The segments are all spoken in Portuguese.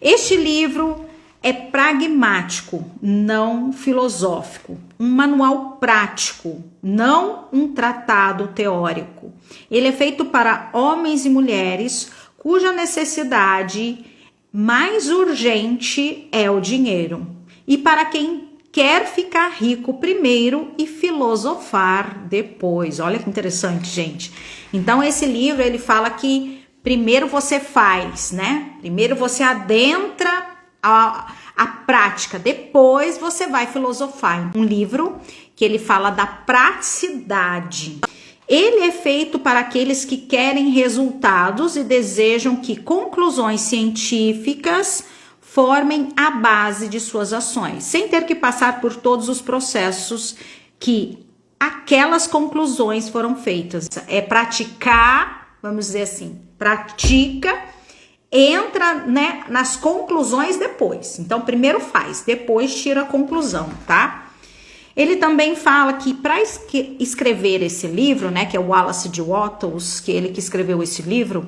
Este livro é pragmático, não filosófico, um manual prático, não um tratado teórico. Ele é feito para homens e mulheres cuja necessidade mais urgente é o dinheiro, e para quem quer ficar rico primeiro e filosofar depois. Olha que interessante, gente. Então esse livro ele fala que primeiro você faz, né? Primeiro você adentra a prática, depois você vai filosofar. Um livro que ele fala da praticidade. Ele é feito para aqueles que querem resultados e desejam que conclusões científicas formem a base de suas ações, sem ter que passar por todos os processos que aquelas conclusões foram feitas. É praticar, vamos dizer assim, pratica, entra, né, nas conclusões depois. Então, primeiro faz, depois tira a conclusão, tá? Ele também fala que para escrever esse livro, né, que é o Wallace de Wattles, que ele que escreveu esse livro,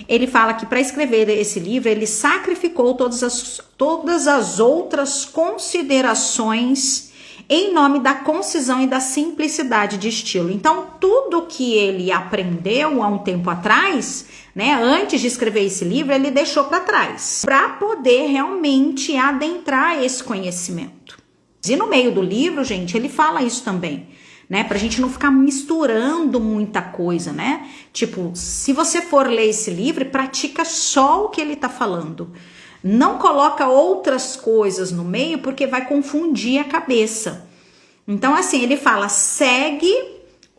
ele fala que para escrever esse livro, ele sacrificou todas as outras considerações em nome da concisão e da simplicidade de estilo. Então, tudo que ele aprendeu há um tempo atrás, né, antes de escrever esse livro, ele deixou para trás, para poder realmente adentrar esse conhecimento. E no meio do livro, gente, ele fala isso também, né? Pra gente não ficar misturando muita coisa, né? Tipo, se você for ler esse livro, pratica só o que ele tá falando. Não coloca outras coisas no meio, porque vai confundir a cabeça. Então, assim, ele fala, segue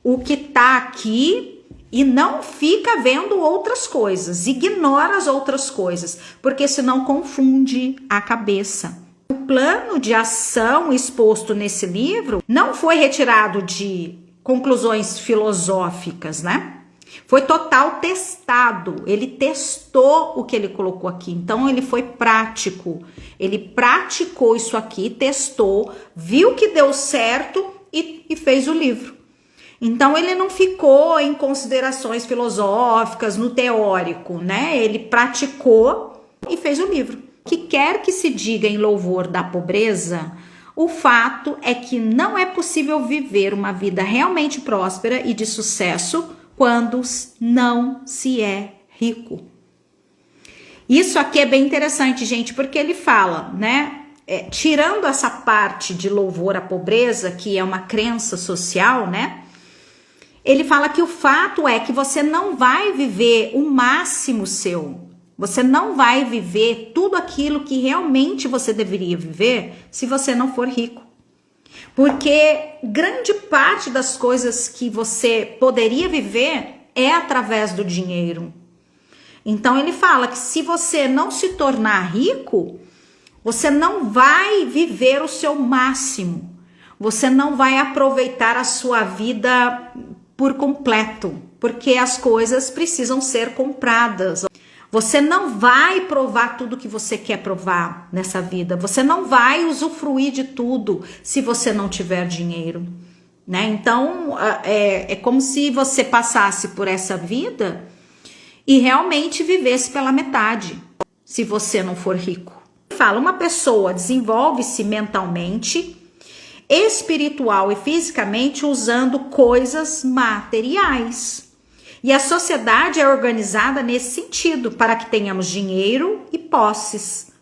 o que tá aqui e não fica vendo outras coisas. Ignora as outras coisas, porque senão confunde a cabeça. O plano de ação exposto nesse livro não foi retirado de conclusões filosóficas, né? Foi total testado. Ele testou o que ele colocou aqui. Então, ele foi prático. Ele praticou isso aqui, testou, viu que deu certo e fez o livro. Então, ele não ficou em considerações filosóficas, no teórico, né? Ele praticou e fez o livro. Que quer que se diga em louvor da pobreza, o fato é que não é possível viver uma vida realmente próspera e de sucesso quando não se é rico. Isso aqui é bem interessante, gente, porque ele fala, né? Tirando essa parte de louvor à pobreza, que é uma crença social, né? Ele fala que o fato é que você não vai viver o máximo seu. Você não vai viver tudo aquilo que realmente você deveria viver se você não for rico. Porque grande parte das coisas que você poderia viver é através do dinheiro. Então ele fala que se você não se tornar rico, você não vai viver o seu máximo. Você não vai aproveitar a sua vida por completo, porque as coisas precisam ser compradas. Você não vai provar tudo que você quer provar nessa vida. Você não vai usufruir de tudo se você não tiver dinheiro, né? Então, é como se você passasse por essa vida e realmente vivesse pela metade, se você não for rico. Fala, uma pessoa desenvolve-se mentalmente, espiritual e fisicamente usando coisas materiais. E a sociedade é organizada nesse sentido, para que tenhamos dinheiro e posses.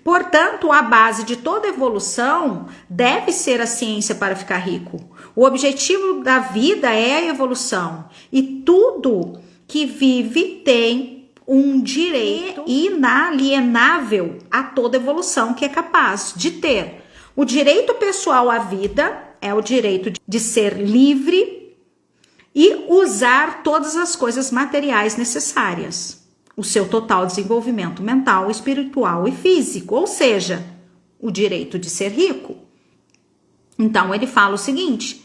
Portanto, a base de toda evolução deve ser a ciência para ficar rico. O objetivo da vida é a evolução. E tudo que vive tem um direito inalienável a toda evolução que é capaz de ter. O direito pessoal à vida é o direito de ser livre e usar todas as coisas materiais necessárias, o seu total desenvolvimento mental, espiritual e físico, ou seja, o direito de ser rico. Então ele fala o seguinte,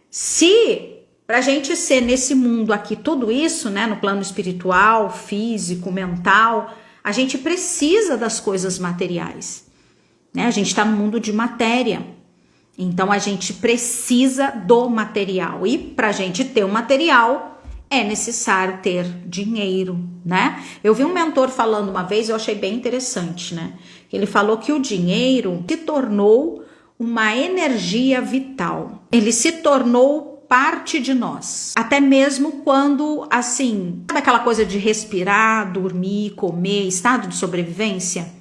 se pra gente ser nesse mundo aqui tudo isso, né, no plano espiritual, físico, mental, a gente precisa das coisas materiais, né? A gente está no mundo de matéria. Então, a gente precisa do material. E para a gente ter o material, é necessário ter dinheiro, né? Eu vi um mentor falando uma vez, eu achei bem interessante, né? Ele falou que o dinheiro se tornou uma energia vital. Ele se tornou parte de nós. Até mesmo quando, assim, sabe aquela coisa de respirar, dormir, comer, estado de sobrevivência?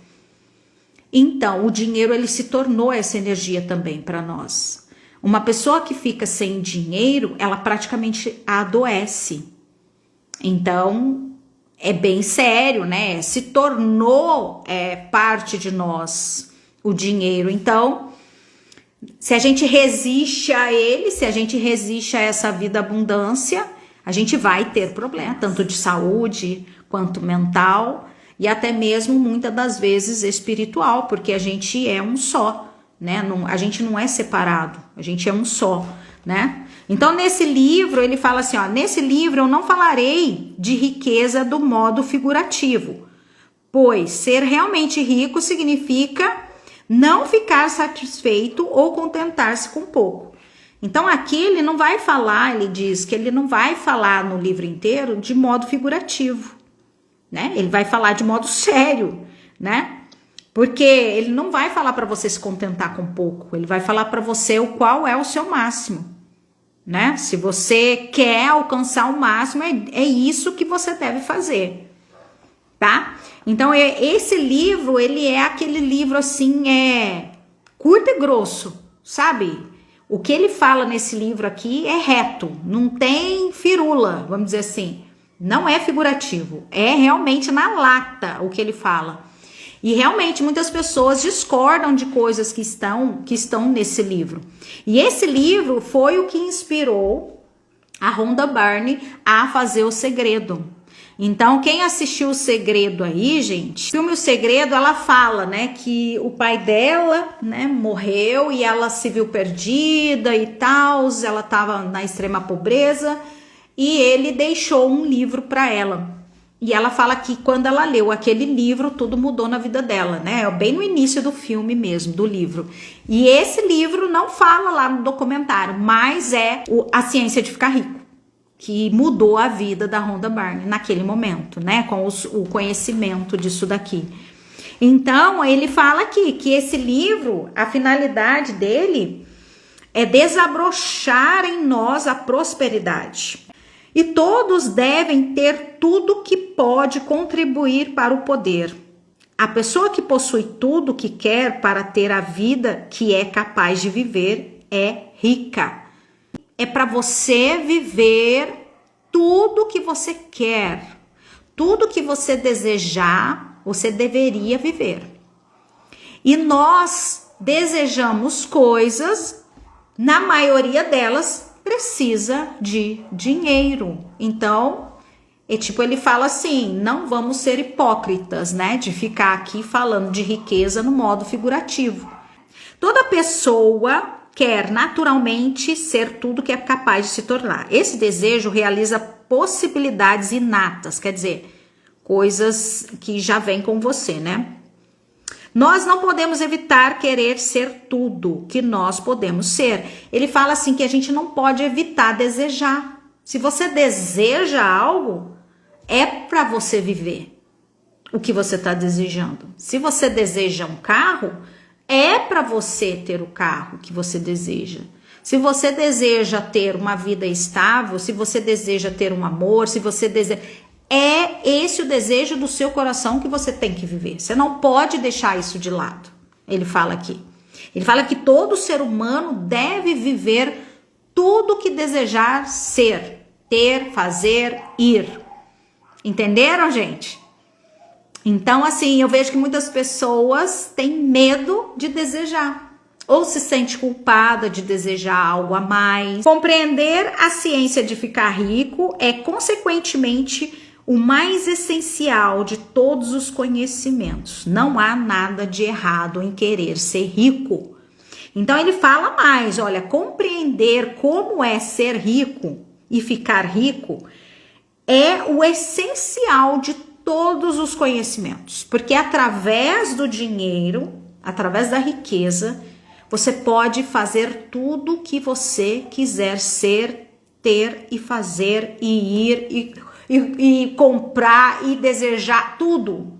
Então, o dinheiro, ele se tornou essa energia também para nós. Uma pessoa que fica sem dinheiro, ela praticamente adoece. Então, é bem sério, né? Se tornou parte de nós o dinheiro. Então, se a gente resiste a ele, se a gente resiste a essa vida abundância, a gente vai ter problema, tanto de saúde quanto mental e até mesmo muitas das vezes espiritual, porque a gente é um só, né? A gente não é separado, a gente é um só, né? Então, nesse livro, ele fala assim, ó, nesse livro eu não falarei de riqueza do modo figurativo, pois ser realmente rico significa não ficar satisfeito ou contentar-se com pouco. Então, aqui ele não vai falar, ele diz que ele não vai falar no livro inteiro de modo figurativo, né? Ele vai falar de modo sério, né? Porque ele não vai falar para você se contentar com pouco, ele vai falar para você qual é o seu máximo, né? Se você quer alcançar o máximo, é isso que você deve fazer, tá? Então, esse livro, ele é aquele livro assim, curto e grosso, sabe? O que ele fala nesse livro aqui é reto, não tem firula, vamos dizer assim. Não é figurativo, é realmente na lata o que ele fala. E realmente muitas pessoas discordam de coisas que estão nesse livro. E esse livro foi o que inspirou a Rhonda Byrne a fazer O Segredo. Então, quem assistiu O Segredo aí, gente, o filme O Segredo, ela fala, né, que o pai dela, né, morreu e ela se viu perdida e tal, ela tava na extrema pobreza e ele deixou um livro para ela. E ela fala que quando ela leu aquele livro, tudo mudou na vida dela, né? Bem no início do filme mesmo, do livro. E esse livro não fala lá no documentário, mas é A Ciência de Ficar Rico, que mudou a vida da Rhonda Byrne naquele momento, né? Com o conhecimento disso daqui. Então, ele fala aqui que esse livro, a finalidade dele é desabrochar em nós a prosperidade. E todos devem ter tudo que pode contribuir para o poder. A pessoa que possui tudo que quer para ter a vida que é capaz de viver é rica. É para você viver tudo que você quer, tudo que você desejar, você deveria viver. E nós desejamos coisas, na maioria delas, precisa de dinheiro. Então, ele fala assim, não vamos ser hipócritas, né? De ficar aqui falando de riqueza no modo figurativo. Toda pessoa quer naturalmente ser tudo que é capaz de se tornar. Esse desejo realiza possibilidades inatas, quer dizer, coisas que já vêm com você, né? Nós não podemos evitar querer ser tudo que nós podemos ser. Ele fala assim que a gente não pode evitar desejar. Se você deseja algo, é para você viver o que você está desejando. Se você deseja um carro, é para você ter o carro que você deseja. Se você deseja ter uma vida estável, se você deseja ter um amor, se você deseja... É esse o desejo do seu coração que você tem que viver. Você não pode deixar isso de lado. Ele fala aqui. Ele fala que todo ser humano deve viver tudo que desejar ser, ter, fazer, ir. Entenderam, gente? Então, assim, eu vejo que muitas pessoas têm medo de desejar. Ou se sente culpada de desejar algo a mais. Compreender a ciência de ficar rico é, consequentemente, o mais essencial de todos os conhecimentos. Não há nada de errado em querer ser rico. Então ele fala mais, olha, compreender como é ser rico e ficar rico é o essencial de todos os conhecimentos. Porque através do dinheiro, através da riqueza, você pode fazer tudo que você quiser ser, ter e fazer e ir e comprar e desejar tudo.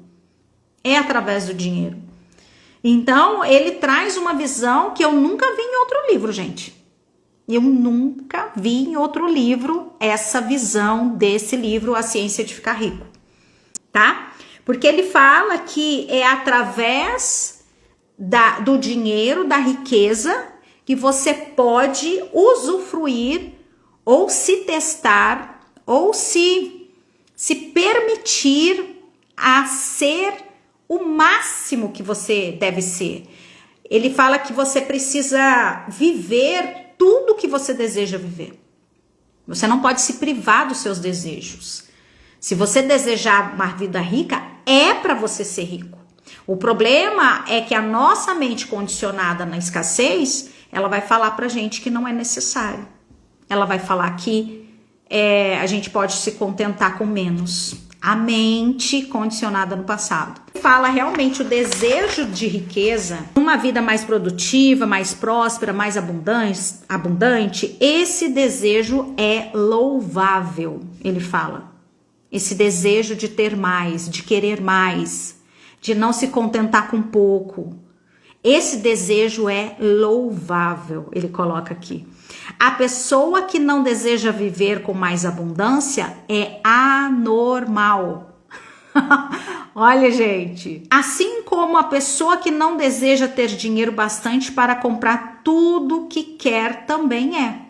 É através do dinheiro. Então, ele traz uma visão que eu nunca vi em outro livro, gente. Eu nunca vi em outro livro essa visão desse livro, A Ciência de Ficar Rico, tá? Porque ele fala que é através do dinheiro, da riqueza, que você pode usufruir ou se testar ou se permitir a ser o máximo que você deve ser. Ele fala que você precisa viver tudo que você deseja viver. Você não pode se privar dos seus desejos. Se você desejar uma vida rica, é para você ser rico. O problema é que a nossa mente condicionada na escassez, ela vai falar pra gente que não é necessário. Ela vai falar que a gente pode se contentar com menos. A mente condicionada no passado. Fala realmente o desejo de riqueza, uma vida mais produtiva, mais próspera, mais abundante. Esse desejo é louvável, ele fala. Esse desejo de ter mais, de querer mais, de não se contentar com pouco. Esse desejo é louvável, ele coloca aqui. A pessoa que não deseja viver com mais abundância é anormal. Olha, gente. Assim como a pessoa que não deseja ter dinheiro bastante para comprar tudo que quer também é.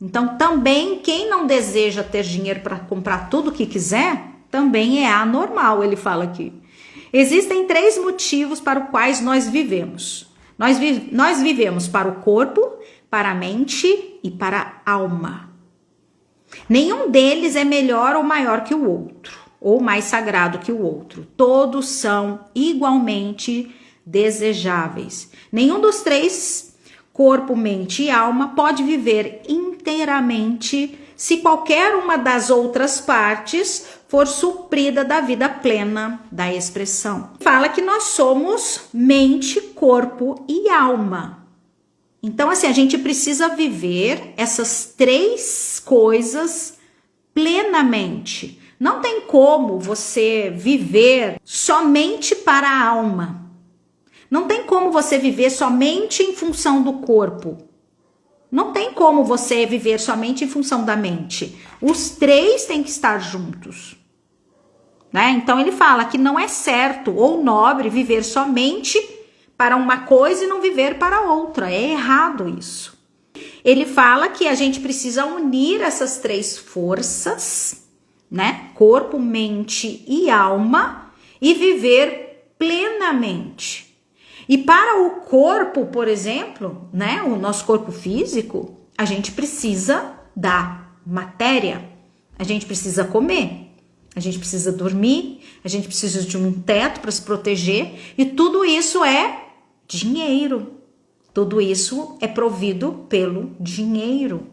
Então, também quem não deseja ter dinheiro para comprar tudo que quiser, também é anormal, ele fala aqui. Existem 3 motivos para os quais nós vivemos. Nós vivemos para o corpo, para a mente e para a alma. Nenhum deles é melhor ou maior que o outro, ou mais sagrado que o outro. Todos são igualmente desejáveis. Nenhum dos 3, corpo, mente e alma, pode viver inteiramente se qualquer uma das outras partes for suprida da vida plena da expressão. Fala que nós somos mente, corpo e alma. Então, assim, a gente precisa viver essas 3 coisas plenamente. Não tem como você viver somente para a alma. Não tem como você viver somente em função do corpo. Não tem como você viver somente em função da mente. Os 3 têm que estar juntos. Né? Então, ele fala que não é certo ou nobre viver somente para uma coisa e não viver para outra. É errado isso. Ele fala que a gente precisa unir essas 3 forças, né? Corpo, mente e alma, e viver plenamente. E para o corpo, por exemplo, né? O nosso corpo físico, a gente precisa da matéria. A gente precisa comer. A gente precisa dormir. A gente precisa de um teto para se proteger. E tudo isso é dinheiro. Tudo isso é provido pelo dinheiro.